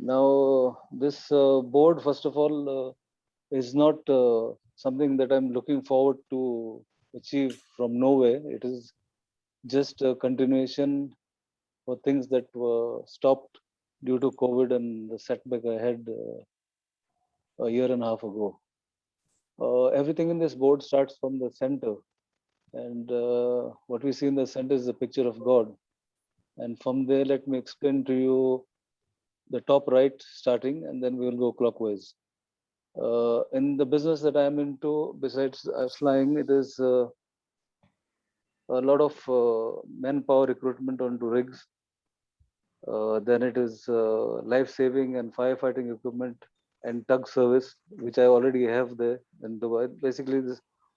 Now, this board, first of all, is not something that I'm looking forward to achieve from nowhere. It is just a continuation for things that were stopped due to COVID and the setback I had a year and a half ago. Everything in this board starts from the center, and what we see in the center is a picture of God. And from there, let me explain to you the top right starting, and then we will go clockwise. In the business that I'm into, besides flying, it is a lot of manpower recruitment onto rigs. Then it is life saving and firefighting equipment and tug service, which I already have there in Dubai. Basically,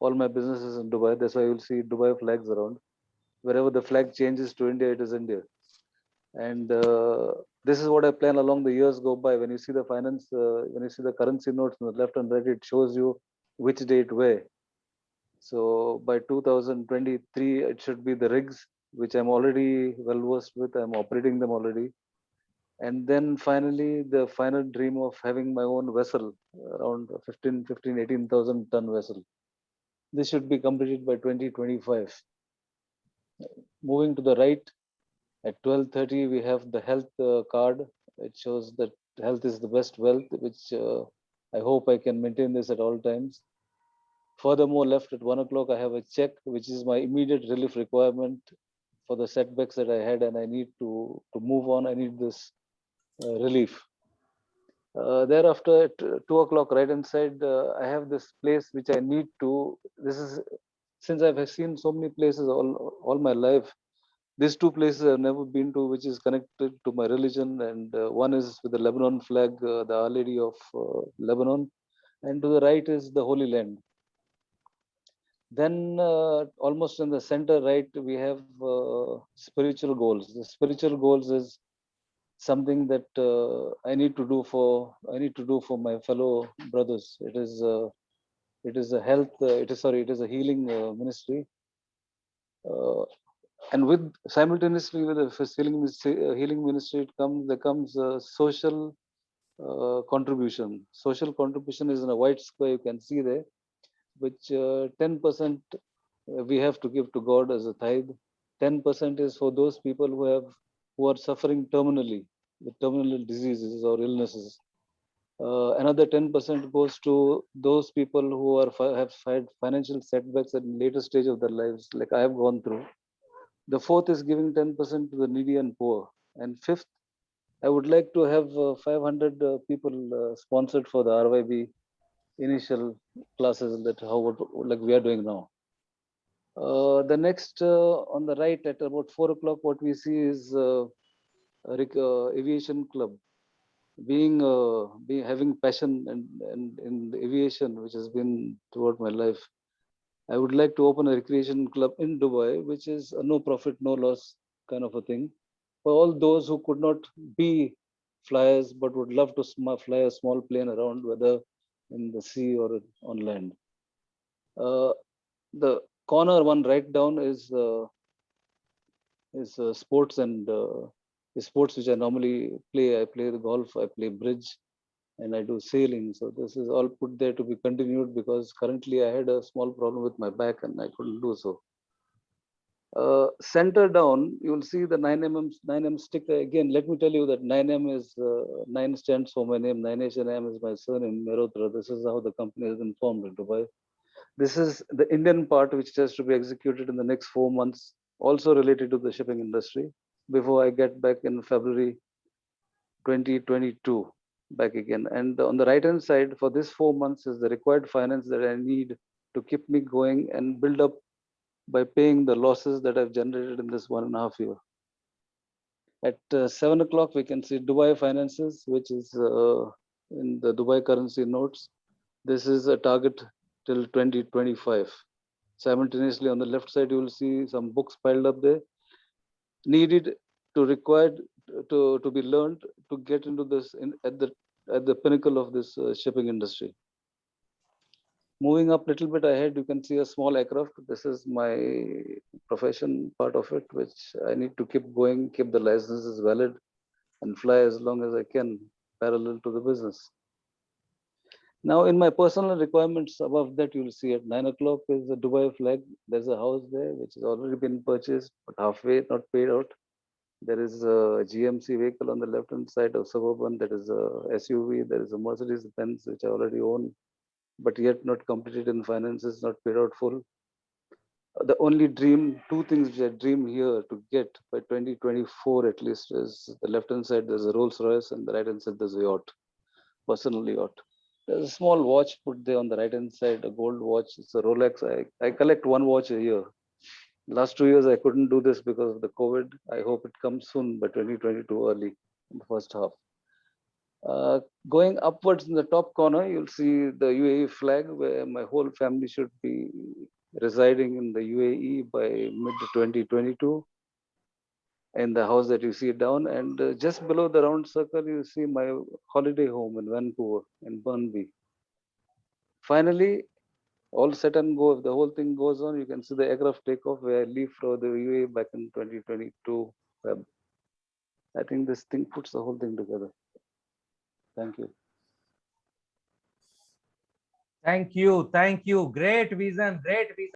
all my business is in Dubai. That's why you'll see Dubai flags around. Wherever the flag changes to India, it is India. And this is what I plan along the years go by. When you see the finance, when you see the currency notes on the left and right, it shows you which date where. So by 2023, it should be the rigs, which I'm already well versed with. I'm operating them already. And then finally, the final dream of having my own vessel, around 18,000 ton vessel. This should be completed by 2025. Moving to the right, at 12:30, we have the health card. It shows that health is the best wealth, which I hope I can maintain this at all times. Furthermore, left at 1 o'clock, I have a check, which is my immediate relief requirement for the setbacks that I had, and I need to move on. I need this relief. Thereafter, at 2 o'clock, right inside, I have this place which I need to. This is since I've seen so many places all my life. These two places I've never been to, which is connected to my religion, and one is with the Lebanon flag, the Our Lady of Lebanon, and to the right is the Holy Land. Then, almost in the center right, we have spiritual goals. The spiritual goals is something that I need to do for my fellow brothers. It is a health. It is a healing ministry. Uh, and with simultaneously with the healing ministry, there comes social contribution. Social contribution is in a white square. You can see there, which 10% we have to give to God as a tithe. 10% is for those people who are suffering terminally with terminal diseases or illnesses. Another 10% goes to those people who have had financial setbacks at later stage of their lives, like I have gone through. The fourth is giving 10% to the needy and poor. And fifth, I would like to have 500 people sponsored for the RYB initial classes that like we are doing now. The next on the right at about 4 o'clock, what we see is aviation club. Being having passion and in the aviation, which has been throughout my life, I would like to open a recreation club in Dubai, which is a no profit, no loss kind of a thing for all those who could not be flyers but would love to fly a small plane around, whether in the sea or on land. Uh, the corner one right down is sports and sports which I normally play. I play the golf, I play bridge, and I do sailing. So this is all put there to be continued because currently I had a small problem with my back and I couldn't do so. Center down, you will see the 9M stick. Again, let me tell you that 9M is 9 stands for my name. 9HNM is my surname, Mehrotra. This is how the company has been formed in Dubai. This is the Indian part which has to be executed in the next 4 months, also related to the shipping industry, before I get back in February 2022 back again. And on the right hand side, for this 4 months is the required finance that I need to keep me going and build up by paying the losses that I've generated in this 1.5 year. At 7 o'clock, we can see Dubai finances, which is in the Dubai currency notes. This is a target till 2025. Simultaneously, on the left side, you will see some books piled up there, needed to required to be learned to get into this at the pinnacle of this shipping industry. Moving up a little bit ahead, you can see a small aircraft. This is my profession part of it, which I need to keep going, keep the licenses valid, and fly as long as I can. parallel to the business. Now, in my personal requirements above that, you'll see at 9 o'clock is the Dubai flag. There's a house there which has already been purchased, but halfway not paid out. There is a GMC vehicle on the left hand side of Suburban. There is a SUV. There is a Mercedes Benz which I already own, but yet not completed in finances, not paid out full. The only dream, two things which I dream here to get by 2024 at least is the left hand side there's a Rolls Royce and the right hand side there's a yacht, personal yacht. There's a small watch put there on the right hand side, a gold watch. It's a Rolex. I collect one watch a year. Last 2 years I couldn't do this because of the COVID. I hope it comes soon by 2022 early in the first half. Going upwards in the top corner, you'll see the UAE flag where my whole family should be residing in the UAE by mid 2022 in the house that you see down. And just below the round circle, you see my holiday home in Vancouver, in Burnby. Finally, all set and go. If the whole thing goes on, you can see the aircraft takeoff where I leave for the UAE back in 2022 Feb. I think this thing puts the whole thing together. Thank you. Thank you. Thank you. Great vision. Great vision.